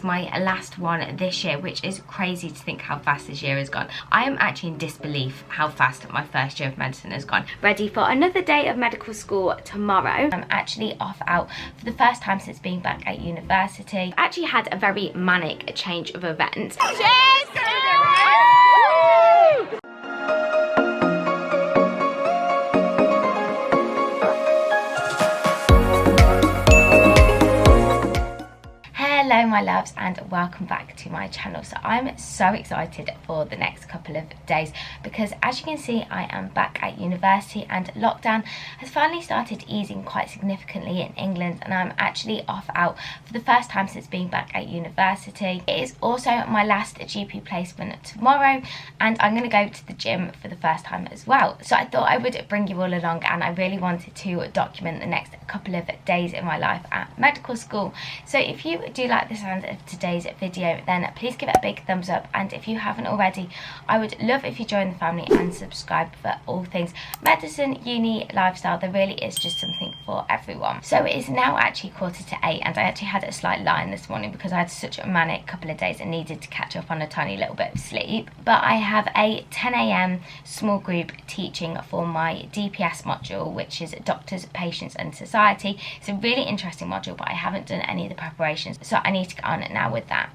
is my last one this year, which is crazy to think how fast this year has gone. I am actually in disbelief how fast my first year of medicine has gone. Ready for another day of medical school tomorrow. I'm actually off out for the first time since being back at university. I actually had a very manic change of events. Cheers! Hello my loves and welcome back to my channel. So I'm so excited for the next couple of days because as you can see I am back at university and lockdown has finally started easing quite significantly in England, and I'm actually off out for the first time since being back at university. It is also my last GP placement tomorrow and I'm going to go to the gym for the first time as well. So I thought I would bring you all along, and I really wanted to document the next couple of days in my life at medical school. So if you do like the sound of today's video, then please give it a big thumbs up, and if you haven't already, I would love if you join the family and subscribe for all things medicine, uni, lifestyle. There really is just something for everyone. So it is now actually 7:45 and I actually had a slight lie-in this morning because I had such a manic couple of days and needed to catch up on a tiny little bit of sleep. But I have a 10 AM small group teaching for my DPS module, which is Doctors, Patients and Society. It's a really interesting module, but I haven't done any of the preparations, so I need to get on it now with that.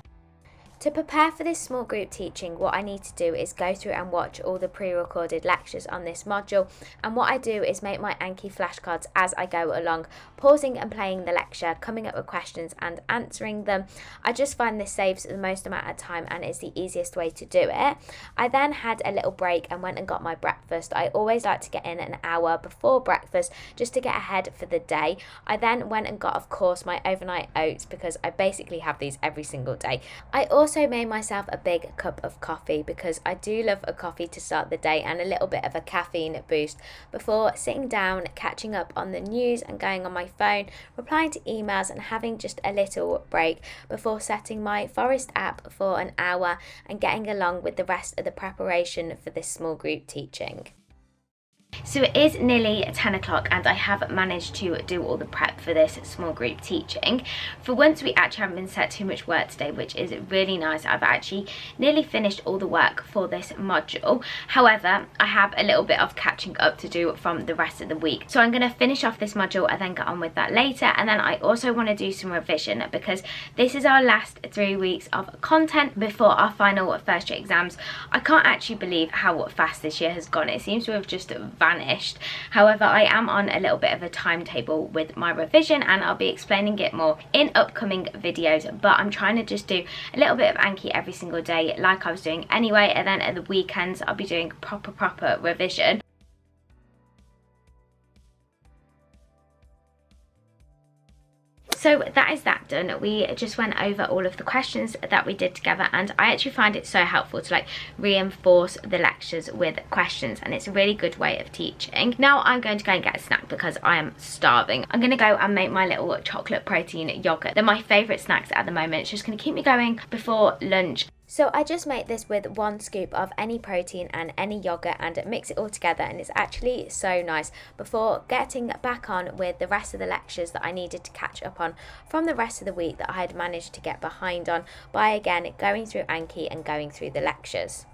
To prepare for this small group teaching, what I need to do is go through and watch all the pre-recorded lectures on this module, and what I do is make my Anki flashcards as I go along, pausing and playing the lecture, coming up with questions and answering them. I just find this saves the most amount of time and is the easiest way to do it. I then had a little break and went and got my breakfast. I always like to get in an hour before breakfast just to get ahead for the day. I then went and got, of course, my overnight oats because I basically have these every single day. I also made myself a big cup of coffee because I do love a coffee to start the day and a little bit of a caffeine boost before sitting down, catching up on the news and going on my phone, replying to emails and having just a little break before setting my Forest app for an hour and getting along with the rest of the preparation for this small group teaching. So it is nearly 10 o'clock and I have managed to do all the prep for this small group teaching. For once we actually haven't been set too much work today, which is really nice. I've actually nearly finished all the work for this module. However, I have a little bit of catching up to do from the rest of the week. So I'm going to finish off this module and then get on with that later. And then I also want to do some revision because this is our last 3 weeks of content before our final first year exams. I can't actually believe how fast this year has gone. It seems to have just vanished. However, I am on a little bit of a timetable with my revision and I'll be explaining it more in upcoming videos, but I'm trying to just do a little bit of Anki every single day like I was doing anyway, and then at the weekends I'll be doing proper revision. So that is that done. We just went over all of the questions that we did together, and I actually find it so helpful to like reinforce the lectures with questions, and it's a really good way of teaching. Now I'm going to go and get a snack because I am starving. I'm going to go and make my little chocolate protein yogurt. They're my favourite snacks at the moment. It's just going to keep me going before lunch. So I just make this with 1 scoop of any protein and any yogurt and mix it all together, and it's actually so nice before getting back on with the rest of the lectures that I needed to catch up on from the rest of the week that I had managed to get behind on by again going through Anki and going through the lectures.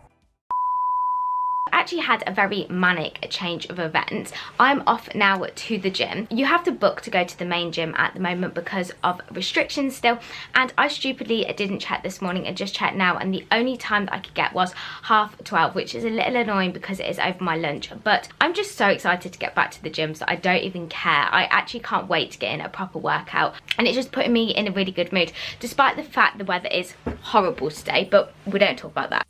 Actually had a very manic change of events. I'm off now to the gym. You have to book to go to the main gym at the moment because of restrictions still, and I stupidly didn't check this morning and just checked now, and the only time that I could get was 12:30, which is a little annoying because it is over my lunch. But I'm just so excited to get back to the gym so I don't even care. I actually can't wait to get in a proper workout, and it's just putting me in a really good mood despite the fact the weather is horrible today, but we don't talk about that.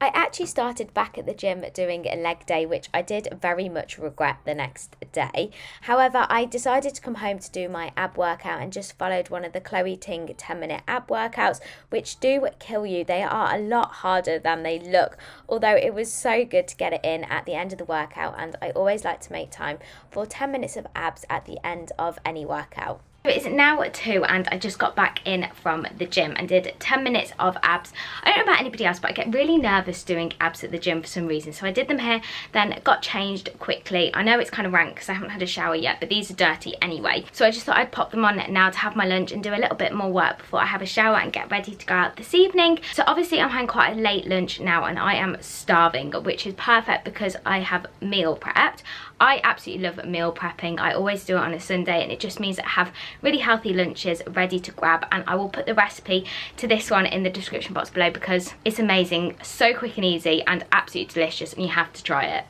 I actually started back at the gym doing a leg day, which I did very much regret the next day. However, I decided to come home to do my ab workout and just followed one of the Chloe Ting 10-minute ab workouts, which do kill you. They are a lot harder than they look, although it was so good to get it in at the end of the workout, and I always like to make time for 10 minutes of abs at the end of any workout. It's now at 2 and I just got back in from the gym and did 10 minutes of abs. I don't know about anybody else, but I get really nervous doing abs at the gym for some reason. So I did them here, then got changed quickly. I know it's kind of rank because I haven't had a shower yet, but these are dirty anyway. So I just thought I'd pop them on now to have my lunch and do a little bit more work before I have a shower and get ready to go out this evening. So obviously I'm having quite a late lunch now and I am starving, which is perfect because I have meal prepped. I absolutely love meal prepping. I always do it on a Sunday and it just means that I have really healthy lunches ready to grab, and I will put the recipe to this one in the description box below because it's amazing, so quick and easy and absolutely delicious, and you have to try it.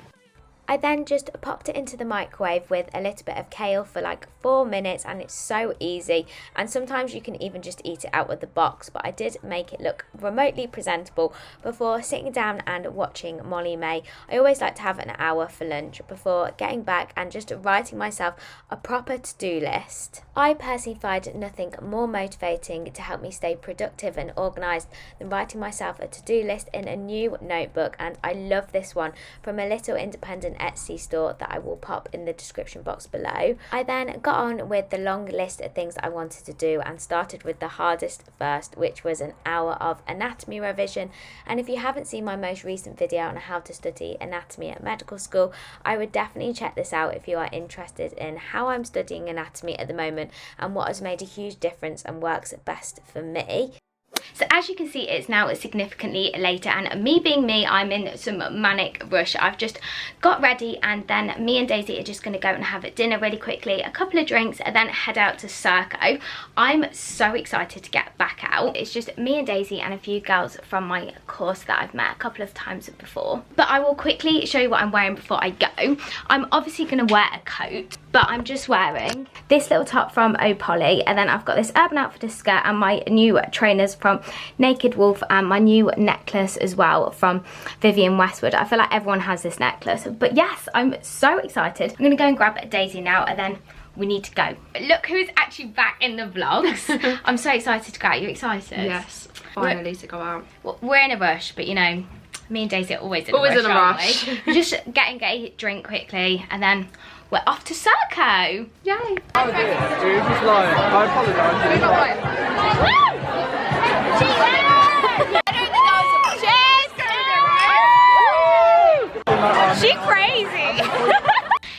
I then just popped it into the microwave with a little bit of kale for like 4 minutes, and it's so easy, and sometimes you can even just eat it out of the box, but I did make it look remotely presentable before sitting down and watching Molly May. I always like to have an hour for lunch before getting back and just writing myself a proper to-do list. I personally find nothing more motivating to help me stay productive and organised than writing myself a to-do list in a new notebook, and I love this one from a little independent Etsy store that I will pop in the description box below. I then got on with the long list of things I wanted to do and started with the hardest first, which was an hour of anatomy revision. And if you haven't seen my most recent video on how to study anatomy at medical school, I would definitely check this out if you are interested in how I'm studying anatomy at the moment and what has made a huge difference and works best for me. So as you can see, it's now significantly later, and me being me, I'm in some manic rush. I've just got ready and then me and Daisy are just going to go and have dinner really quickly, a couple of drinks, and then head out to Circo. I'm so excited to get back out. It's just me and Daisy and a few girls from my course that I've met a couple of times before. But I will quickly show you what I'm wearing before I go. I'm obviously going to wear a coat, but I'm just wearing this little top from Opoly, and then I've got this Urban Outfitters skirt and my new trainers from Naked Wolf and my new necklace as well from Vivienne Westwood. I feel like everyone has this necklace, but yes, I'm so excited. I'm gonna go and grab Daisy now and then we need to go. Look who's actually back in the vlogs. I'm so excited to go out. You excited? Yes, finally to go out. We're in a rush, but you know, me and Daisy are always in a rush. We're just getting a drink quickly and then we're off to Circo. Yay. Oh dear, it was just like, I apologise. She crazy.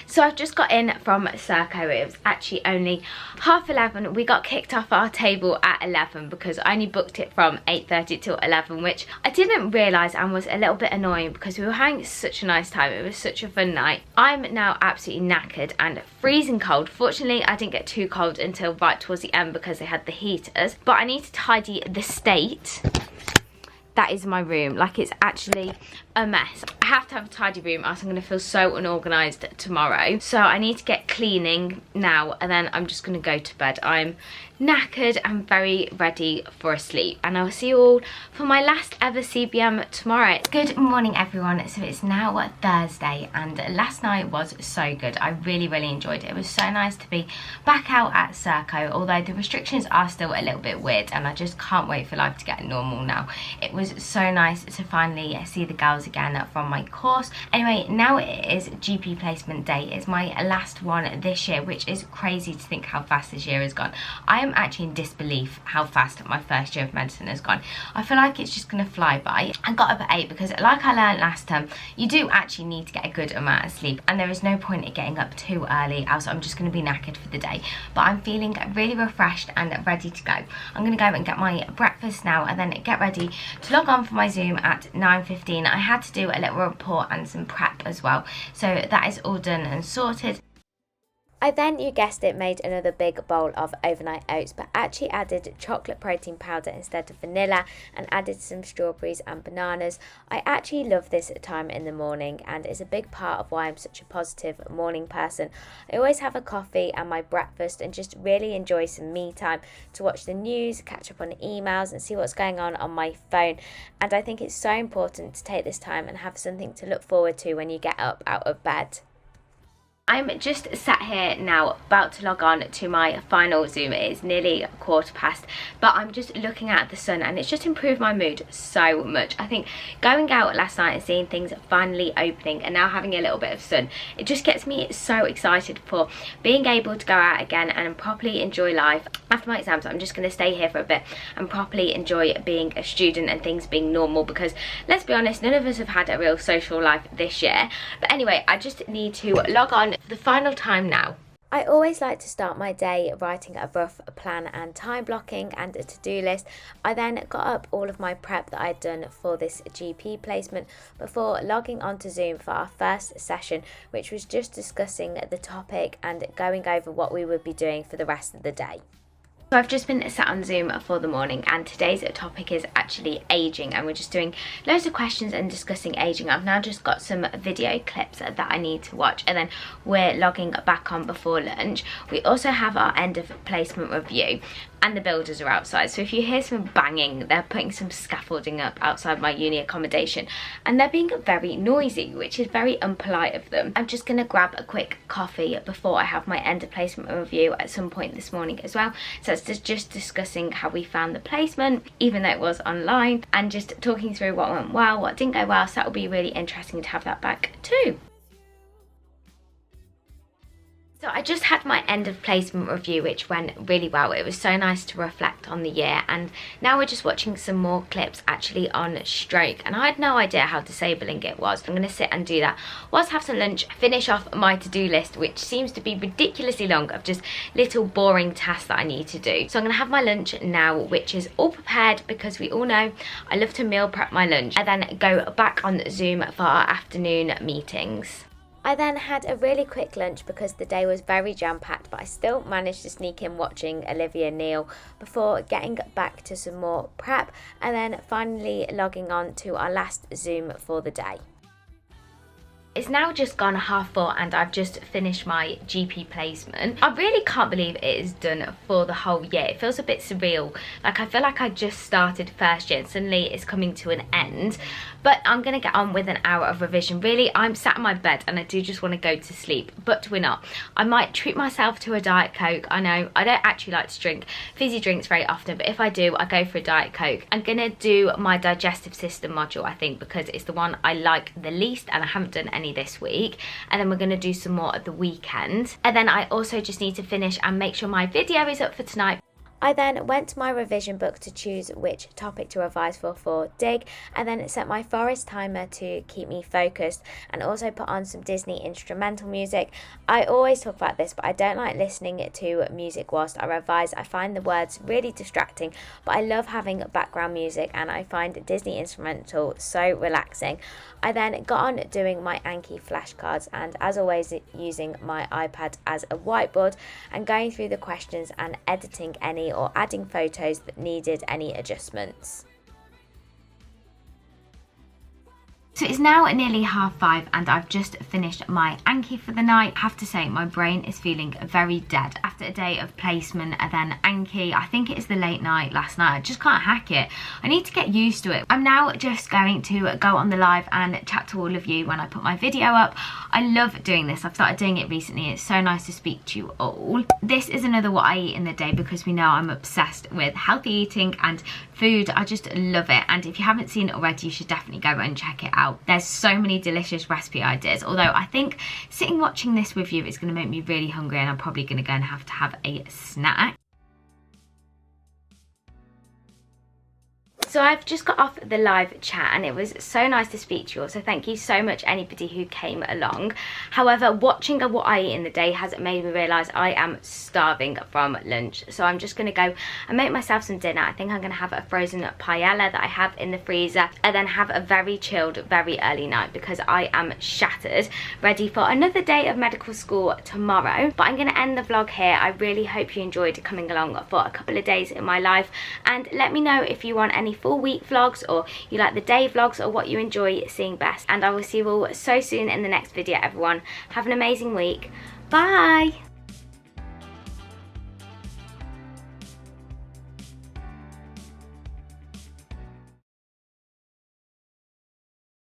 So I've just got in from Circo. It was actually only 11:30. We got kicked off our table at 11 because I only booked it from 8:30 till 11, which I didn't realise and was a little bit annoying because we were having such a nice time. It was such a fun night. I'm now absolutely knackered and freezing cold. Fortunately, I didn't get too cold until right towards the end because they had the heaters. But I need to tidy the state. That is my room. Like, it's actually a mess. I have to have a tidy room, else I'm going to feel so unorganised tomorrow. So I need to get cleaning now, and then I'm just going to go to bed. I'm knackered and very ready for a sleep, and I'll see you all for my last ever CBM tomorrow. Good morning, everyone. So it's now Thursday, and last night was so good. I really enjoyed it. It was so nice to be back out at Circo, although the restrictions are still a little bit weird, and I just can't wait for life to get normal now. It was so nice to finally see the girls again from my course. Anyway, now it is GP placement day. It's my last one this year, which is crazy to think how fast this year has gone. I am actually in disbelief how fast my first year of medicine has gone. I feel like it's just gonna fly by. I got up at 8 because, like I learned last time, you do actually need to get a good amount of sleep, and there is no point in getting up too early, else I'm just gonna be knackered for the day. But I'm feeling really refreshed and ready to go. I'm gonna go and get my breakfast now and then get ready to log on for my Zoom at 9:15. I had to do a little report and some prep as well, so that is all done and sorted. I then, you guessed it, made another big bowl of overnight oats, but actually added chocolate protein powder instead of vanilla and added some strawberries and bananas. I actually love this time in the morning and it's a big part of why I'm such a positive morning person. I always have a coffee and my breakfast and just really enjoy some me time to watch the news, catch up on emails and see what's going on my phone. And I think it's so important to take this time and have something to look forward to when you get up out of bed. I'm just sat here now about to log on to my final Zoom. It is nearly 1:15, but I'm just looking at the sun and it's just improved my mood so much. I think going out last night and seeing things finally opening and now having a little bit of sun, it just gets me so excited for being able to go out again and properly enjoy life. After my exams, I'm just going to stay here for a bit and properly enjoy being a student and things being normal, because let's be honest, none of us have had a real social life this year. But anyway, I just need to log on for the final time now. I always like to start my day writing a rough plan and time blocking and a to-do list. I then got up all of my prep that I'd done for this GP placement before logging onto Zoom for our first session, which was just discussing the topic and going over what we would be doing for the rest of the day. So I've just been sat on Zoom for the morning and today's topic is actually ageing, and we're just doing loads of questions and discussing ageing. I've now just got some video clips that I need to watch and then we're logging back on before lunch. We also have our end of placement review and the builders are outside, so if you hear some banging, they're putting some scaffolding up outside my uni accommodation and they're being very noisy, which is very unpolite of them. I'm just gonna grab a quick coffee before I have my end of placement review at some point this morning as well. So it's just discussing how we found the placement, even though it was online, and just talking through what went well, what didn't go well, so that will be really interesting to have that back too. So I just had my end of placement review, which went really well. It was so nice to reflect on the year, and now we're just watching some more clips actually on stroke, and I had no idea how disabling it was. I'm going to sit and do that whilst have some lunch, finish off my to-do list, which seems to be ridiculously long, of just little boring tasks that I need to do. So I'm going to have my lunch now, which is all prepared because we all know I love to meal prep my lunch, and then go back on Zoom for our afternoon meetings. I then had a really quick lunch because the day was very jam-packed, but I still managed to sneak in watching Olivia Neal before getting back to some more prep and then finally logging on to our last Zoom for the day. It's now just gone 4:30 and I've just finished my GP placement. I really can't believe it is done for the whole year. It feels a bit surreal. Like, I feel like I just started first year and suddenly it's coming to an end. But I'm going to get on with an hour of revision. Really, I'm sat in my bed and I do just want to go to sleep, but we're not. I might treat myself to a Diet Coke. I know, I don't actually like to drink fizzy drinks very often, but if I do, I go for a Diet Coke. I'm going to do my digestive system module, I think, because it's the one I like the least and I haven't done any this week, and then we're going to do some more at the weekend. And then I also just need to finish and make sure my video is up for tonight. I then went to my revision book to choose which topic to revise for Dig, and then set my forest timer to keep me focused, and also put on some Disney instrumental music. I always talk about this, but I don't like listening to music whilst I revise. I find the words really distracting, but I love having background music and I find Disney instrumental so relaxing. I then got on doing my Anki flashcards, and as always using my iPad as a whiteboard and going through the questions and editing any or adding photos that needed any adjustments. So it's now nearly 5:30 and I've just finished my Anki for the night. I have to say, my brain is feeling very dead after a day of placement and then Anki. I think it is the late night last night. I just can't hack it. I need to get used to it. I'm now just going to go on the live and chat to all of you when I put my video up. I love doing this. I've started doing it recently. It's so nice to speak to you all. This is another what I eat in the day because we know I'm obsessed with healthy eating and food. I just love it. And if you haven't seen it already, you should definitely go and check it out. There's so many delicious recipe ideas, although I think sitting watching this with you is going to make me really hungry and I'm probably going to go and have a snack. So I've just got off the live chat and it was so nice to speak to you all, so thank you so much anybody who came along. However, watching what I eat in the day has made me realise I am starving from lunch, so I'm just going to go and make myself some dinner. I think I'm going to have a frozen paella that I have in the freezer, and then have a very chilled, very early night because I am shattered, ready for another day of medical school tomorrow. But I'm going to end the vlog here. I really hope you enjoyed coming along for a couple of days in my life, and let me know if you want any full week vlogs or you like the day vlogs or what you enjoy seeing best. And I will see you all so soon in the next video, everyone. Have an amazing week. Bye.